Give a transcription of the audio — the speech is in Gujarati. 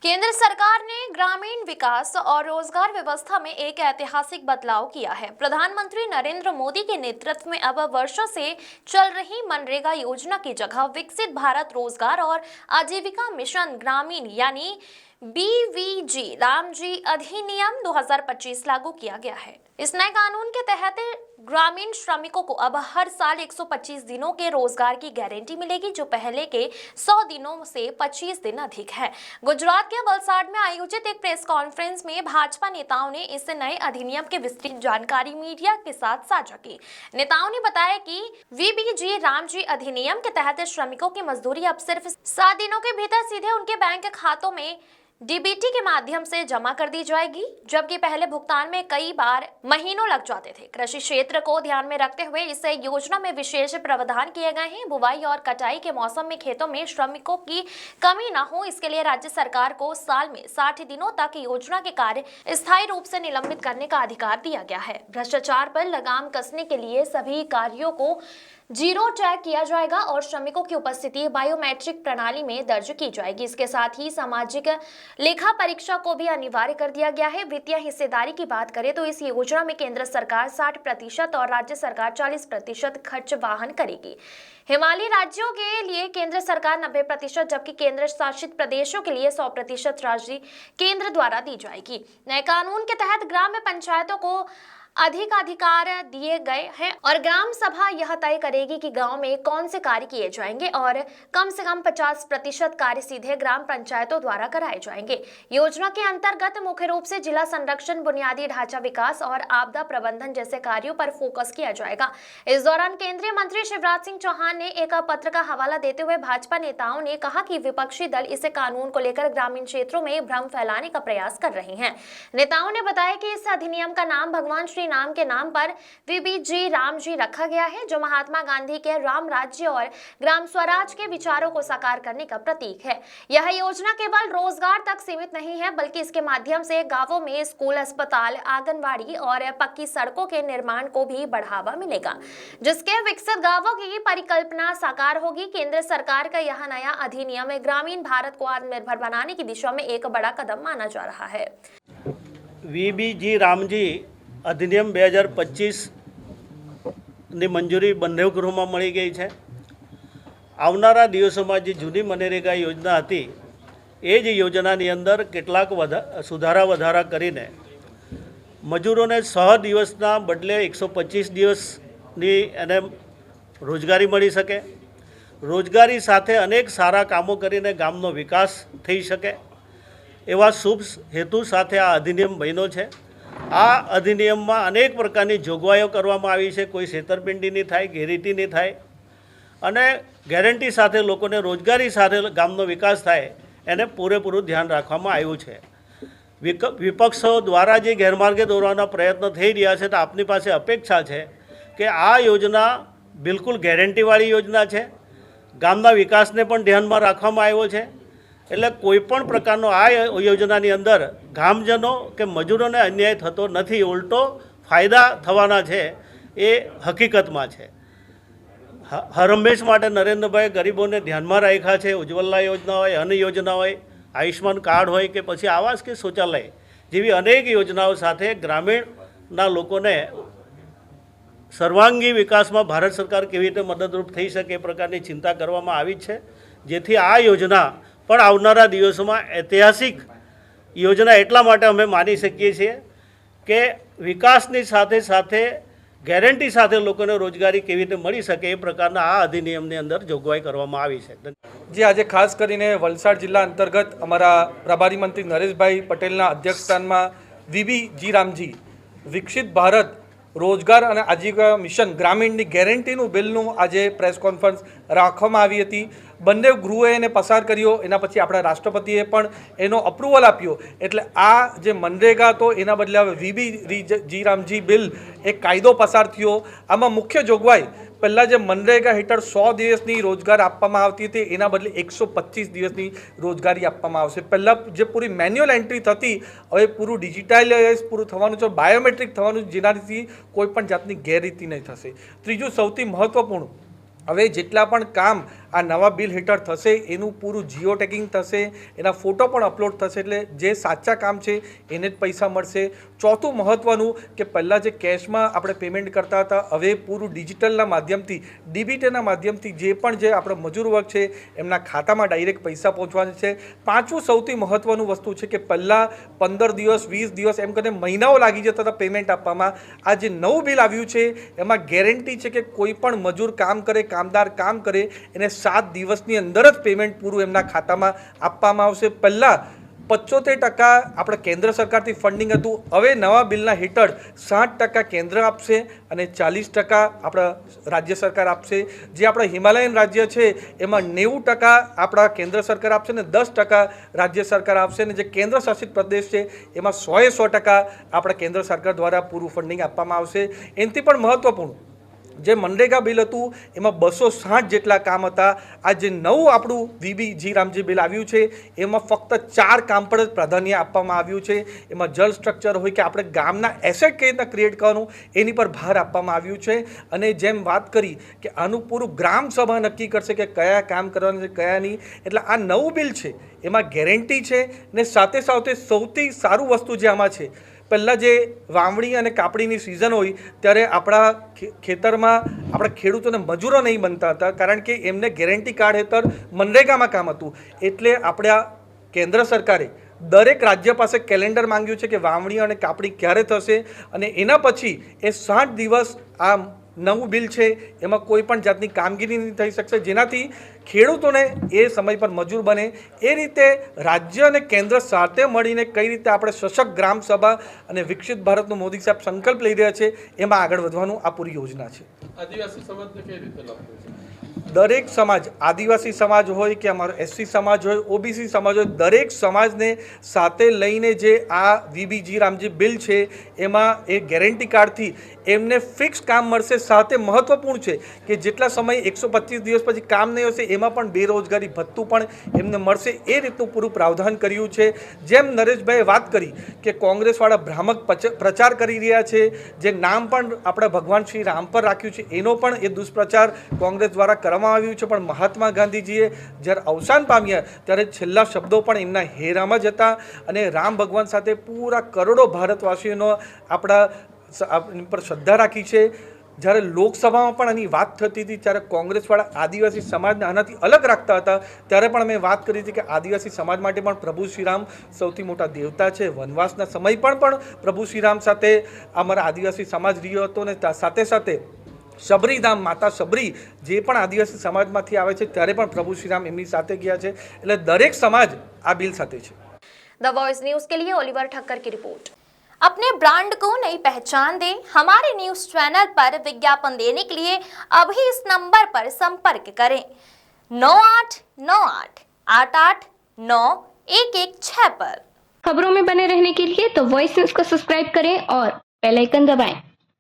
केंद्र सरकार ने ग्रामीण विकास और रोजगार व्यवस्था में एक ऐतिहासिक बदलाव किया है। प्रधानमंत्री नरेंद्र मोदी के नेतृत्व में अब वर्षों से चल रही मनरेगा योजना की जगह विकसित भारत रोजगार और आजीविका मिशन ग्रामीण यानी बीवीजी रामजी अधिनियम 2025 लागू किया गया है। इस नए कानून के तहत ग्रामीण श्रमिकों को अब हर साल 125 दिनों के रोजगार की गारंटी मिलेगी, जो पहले के 100 दिनों से 25 दिन अधिक है। गुजरात के वलसाड में आयोजित एक प्रेस कॉन्फ्रेंस में भाजपा नेताओं ने इस नए अधिनियम की विस्तृत जानकारी मीडिया के साथ साझा की। नेताओं ने बताया कि वीबीजी रामजी अधिनियम के तहत श्रमिकों की मजदूरी अब सिर्फ 7 दिनों के भीतर सीधे उनके बैंक खातों में डीबीटी के माध्यम से जमा कर दी जाएगी, जबकि पहले भुगतान में कई बार महीनों लग जाते थे। कृषि क्षेत्र को ध्यान में रखते हुए इस योजना में विशेष प्रावधान किए गए हैं। बुवाई और कटाई के मौसम में खेतों में श्रमिकों की कमी न हो, इसके लिए राज्य सरकार को साल में 60 दिनों तक योजना के कार्य स्थायी रूप से निलंबित करने का अधिकार दिया गया है। भ्रष्टाचार पर लगाम कसने के लिए सभी कार्यों को जीरो टैग किया जाएगा और श्रमिकों की उपस्थिति बायोमेट्रिक प्रणाली में दर्ज की जाएगी। इसके साथ ही सामाजिक लेखा परीक्षा को भी अनिवार्य कर दिया गया है। वित्तीय हिस्सेदारी की बात करें तो इस योजना में केंद्र सरकार 60% और राज्य सरकार 40% खर्च वहन करेगी। हिमालयी राज्यों के लिए केंद्र सरकार 90%, जबकि केंद्र शासित प्रदेशों के लिए 100% राशि केंद्र द्वारा दी जाएगी। नए कानून के तहत ग्राम पंचायतों को अधिक अधिकार दिए गए हैं और ग्राम सभा यह तय करेगी कि गांव में कौन से कार्य किए जाएंगे और कम से कम 50% कार्य सीधे ग्राम पंचायतों द्वारा कराए जाएंगे। योजना के अंतर्गत मुख्य रूप से जिला संरक्षण, बुनियादी ढांचा विकास और आपदा प्रबंधन जैसे कार्यों पर फोकस किया जाएगा। इस दौरान केंद्रीय मंत्री शिवराज सिंह चौहान ने एक पत्र का हवाला देते हुए भाजपा नेताओं ने कहा कि विपक्षी दल इस कानून को लेकर ग्रामीण क्षेत्रों में भ्रम फैलाने का प्रयास कर रहे हैं। नेताओं ने बताया कि इस अधिनियम का नाम भगवान श्री नाम के नाम पर वीबीजी रामजी रखा गया है, जो महात्मा गांधी के राम राज्य और ग्राम स्वराज के विचारों को साकार करने का प्रतीक है। यह योजना केवल रोजगार तक सीमित नहीं है, बल्कि इसके माध्यम से गांवों में स्कूल, अस्पताल, आंगनबाड़ी और पक्की सड़कों के निर्माण को भी बढ़ावा मिलेगा, जिसके विकसित गांवों की परिकल्पना साकार होगी। केंद्र सरकार का यह नया अधिनियम ग्रामीण भारत को आत्मनिर्भर बनाने की दिशा में एक बड़ा कदम माना जा रहा है। वीबीजी रामजी अधिनियम 2025 ની મંજૂરી બંને ગૃહમાં મળી ગઈ છે। આવનારા દિવસોમાં જે જૂની મનરેગા યોજના હતી એ જ યોજનાની અંદર કેટલાક સુધારા વધારા કરીને મજૂરોને 100 દિવસના બદલે 125 દિવસની એને રોજગારી મળી શકે, રોજગારી સાથે અનેક સારા કામો કરીને ગામનો વિકાસ થઈ શકે એવા શુભ હેતુ સાથે આ અધિનિયમ બન્યો છે। આ અધિનિયમમાં અનેક પ્રકારની જોગવાઈઓ કરવામાં આવી છે। કોઈ છેતરપિંડી નહીં થાય, ગેરરીતિ નહીં થાય અને ગેરંટી સાથે લોકોને રોજગારી સાથે ગામનો વિકાસ થાય એને પૂરેપૂરું ધ્યાન રાખવામાં આવ્યું છે। વિપક્ષો દ્વારા જે ગેરમાર્ગે દોરવાના પ્રયત્નો થઈ રહ્યા છે, તો આપની પાસે અપેક્ષા છે કે આ યોજના બિલકુલ ગેરંટીવાળી યોજના છે। ગામના વિકાસને પણ ધ્યાનમાં રાખવામાં આવ્યો છે। એટલે કોઈપણ પ્રકારનો આ યોજનાની અંદર ગામજનો કે મજૂરોને અન્યાય થતો નથી, ઉલટો ફાયદા થવાના છે એ હકીકતમાં છે। હરહંમેશ માટે નરેન્દ્રભાઈ ગરીબોને ધ્યાનમાં રાખ્યા છે। ઉજ્જવલા યોજના હોય, અન્ન યોજના હોય, આયુષ્માન કાર્ડ હોય કે પછી આવાસ કે શૌચાલય જેવી અનેક યોજનાઓ સાથે ગ્રામીણના લોકોને સર્વાંગી વિકાસમાં ભારત સરકાર કેવી રીતે મદદરૂપ થઈ શકે એ પ્રકારની ચિંતા કરવામાં આવી છે, જેથી આ યોજના પણ આવનારા દિવસોમાં ઐતિહાસિક યોજના એટલા માટે અમે માની શકીએ છીએ કે વિકાસની સાથે સાથે ગેરંટી સાથે લોકોને રોજગારી કેવી રીતે મળી શકે એ પ્રકારના આ અધિનિયમની અંદર જોગવાઈ કરવામાં આવી છે। જે આજે ખાસ કરીને વલસાડ જિલ્લા અંતર્ગત અમારા પ્રભારી મંત્રી નરેશભાઈ પટેલના અધ્યક્ષસ્થાનમાં વીબીજી રામજી વિકસિત ભારત રોજગાર અને આજીવિકા મિશન ગ્રામીણની ગેરંટીનું બિલનું આજે પ્રેસ કોન્ફરન્સ રાખવામાં આવી હતી। બંને ગૃહોએ એને પસાર કર્યો, એના પછી આપણા રાષ્ટ્રપતિએ પણ એનો અપ્રુવલ આપ્યો। એટલે આ જે મનરેગા હતો એના બદલે હવે વીબીજી રામજી બિલ એક કાયદો પસાર થયો। આમાં મુખ્ય જોગવાઈ પહેલાં જે મનરેગા હેઠળ 100 દિવસની રોજગાર આપવામાં આવતી હતી એના બદલે 125 દિવસની રોજગારી આપવામાં આવશે। પહેલાં જે પૂરી મેન્યુઅલ એન્ટ્રી થતી હવે પૂરું ડિજિટાઇલાઇઝ પૂરું થવાનું છે, બાયોમેટ્રિક થવાનું, જેનાથી કોઈ પણ જાતની ગેરરીતિ નહીં થશે। ત્રીજું સૌથી મહત્ત્વપૂર્ણ, હવે જેટલા પણ કામ આ નવા બિલ હેઠળ થશે એનું પૂરું જીઓ ટેગિંગ થશે, એના ફોટો પણ અપલોડ થશે, એટલે જે સાચા કામ છે એને જ પૈસા મળશે. ચોથું મહત્ત્વનું કે પહેલાં જે કેશમાં આપણે પેમેન્ટ કરતા હતા, હવે પૂરું ડિજિટલના માધ્યમથી, ડીબીટીના માધ્યમથી જે પણ જે આપણો મજૂર વર્ગ છે એમના ખાતામાં ડાયરેક્ટ પૈસા પહોંચવાના છે. પાંચમું સૌથી મહત્ત્વનું વસ્તુ છે કે પહેલાં 15 દિવસ 20 દિવસ એમ કરીને મહિનાઓ લાગી જતા હતા પેમેન્ટ આપવામાં. આ જે નવું બિલ આવ્યું છે એમાં ગેરંટી છે કે કોઈ પણ મજૂર કામ કરે, કામદાર કામ કરે, એને 7 દિવસની અંદર જ પેમેન્ટ પૂરું એમના ખાતામાં આપવામાં આવશે. પહેલાં 75% આપણે કેન્દ્ર સરકારથી ફંડિંગ હતું, હવે નવા બિલના હેઠળ 60% કેન્દ્ર આપશે અને 40% આપણા રાજ્ય સરકાર આપશે. જે આપણા હિમાલયન રાજ્ય છે એમાં 90% આપણા કેન્દ્ર સરકાર આપશે ને 10% રાજ્ય સરકાર આપશે, અને જે કેન્દ્ર શાસિત પ્રદેશ છે એમાં 100% આપણા કેન્દ્ર સરકાર દ્વારા પૂરું ફંડિંગ આપવામાં આવશે. એનાથી પણ મહત્ત્વપૂર્ણ જે મનરેગા બિલ હતું એમાં 260 જેટલા કામ હતા. આ જે નવું આપણું વીબીજી રામજી બિલ આવ્યું છે એમાં ફક્ત 4 કામ પર જ પ્રાધાન્ય આપવામાં આવ્યું છે. એમાં જળ સ્ટ્રક્ચર હોય કે આપણે ગામના એસેટ કઈ રીતના ક્રિએટ કરવાનું એની પર ભાર આપવામાં આવ્યું છે. અને જેમ વાત કરી કે આનું પૂરું ગ્રામ સભા નક્કી કરશે કે કયા કામ કરવાના છે કયા નહીં. એટલે આ નવું બિલ છે એમાં ગેરંટી છે, ને સાથે સાથે સૌથી સારું વસ્તુ જે આમાં છે, પહેલાં જે વાવણી અને કાપણીની સિઝન હોય ત્યારે આપણા ખેતરમાં આપણા ખેડૂતોને મજૂરો નહીં બનતા હતા, કારણ કે એમને ગેરંટી કાર્ડ હેઠળ મનરેગામાં કામ હતું. એટલે આપણા કેન્દ્ર સરકારે દરેક રાજ્ય પાસે કેલેન્ડર માંગ્યું છે કે વાવણી અને કાપણી ક્યારે થશે, અને એના પછી એ 60 દિવસ આ નવું બિલ છે એમાં કોઈ પણ જાતની કામગીરી નહીં થઈ શકશે, જેનાથી ખેડૂતોને એ સમય પર મજૂર બને. એ રીતે રાજ્ય અને કેન્દ્ર સાથે મળીને કઈ રીતે આપણે સશક્ત ગ્રામ સભા અને વિકસિત ભારતનું મોદી સાહેબ સંકલ્પ લઈ રહ્યા છે એમાં આગળ વધવાનું આ પૂરી યોજના છે. આદિવાસી સમાજને કઈ રીતે લાભ થશે? દરેક સમાજ, આદિવાસી સમાજ હોય કે અમારો એસસી સમાજ હોય, ઓબીસી સમાજ હોય, દરેક સમાજને સાથે લઈને જે આ વીબીજી રામજી બિલ છે એમાં એ ગેરંટી કાર્ડથી એમને ફિક્સ કામ મળશે. સાથે મહત્ત્વપૂર્ણ છે કે જેટલા સમય 125 દિવસ પછી કામ નહીં હશે એમાં પણ બેરોજગારી ભથ્થું પણ એમને મળશે. એ રીતનું પૂરું પ્રાવધાન કર્યું છે. જેમ નરેશભાઈએ વાત કરી કે કોંગ્રેસવાળા ભ્રામક પ્રચાર કરી રહ્યા છે, જે નામ પણ આપણા ભગવાન શ્રી રામ પર રાખ્યું છે એનો પણ એ દુષ્પ્રચાર કોંગ્રેસ દ્વારા કરવામાં આવ્યું છે. પણ મહાત્મા ગાંધીજીએ જ્યારે અવસાન પામ્યા ત્યારે છેલ્લા શબ્દો પણ એમના હેરામાં જ હતા, અને રામ ભગવાન સાથે પૂરા કરોડો ભારતવાસીઓનો આપણા પર શ્રદ્ધા રાખી છે. જ્યારે લોકસભામાં પણ આની વાત થતી હતી ત્યારે કોંગ્રેસવાળા આદિવાસી સમાજને આનાથી અલગ રાખતા હતા, ત્યારે પણ મેં વાત કરી હતી કે આદિવાસી સમાજ માટે પણ પ્રભુ શ્રીરામ સૌથી મોટા દેવતા છે. વનવાસના સમય પણ પ્રભુ શ્રીરામ સાથે અમારા આદિવાસી સમાજ રહ્યો હતો, અને સાથે સાથે શબરીધામ માતા શબરી જે પણ આદિવાસી સમાજમાંથી આવે છે ત્યારે પણ પ્રભુ શ્રીરામ એમની સાથે ગયા છે. એટલે દરેક સમાજ આ બિલ સાથે છે. द वॉइस न्यूज के लिए ओलिवर ठक्कर की रिपोर्ट। अपने ब्रांड को नई पहचान दें। हमारे न्यूज चैनल पर विज्ञापन देने के लिए अभी इस नंबर पर संपर्क करें 9898 889116 पर। खबरों में बने रहने के लिए तो वॉइस न्यूज को सब्सक्राइब करें और बेल आइकन दबाएं।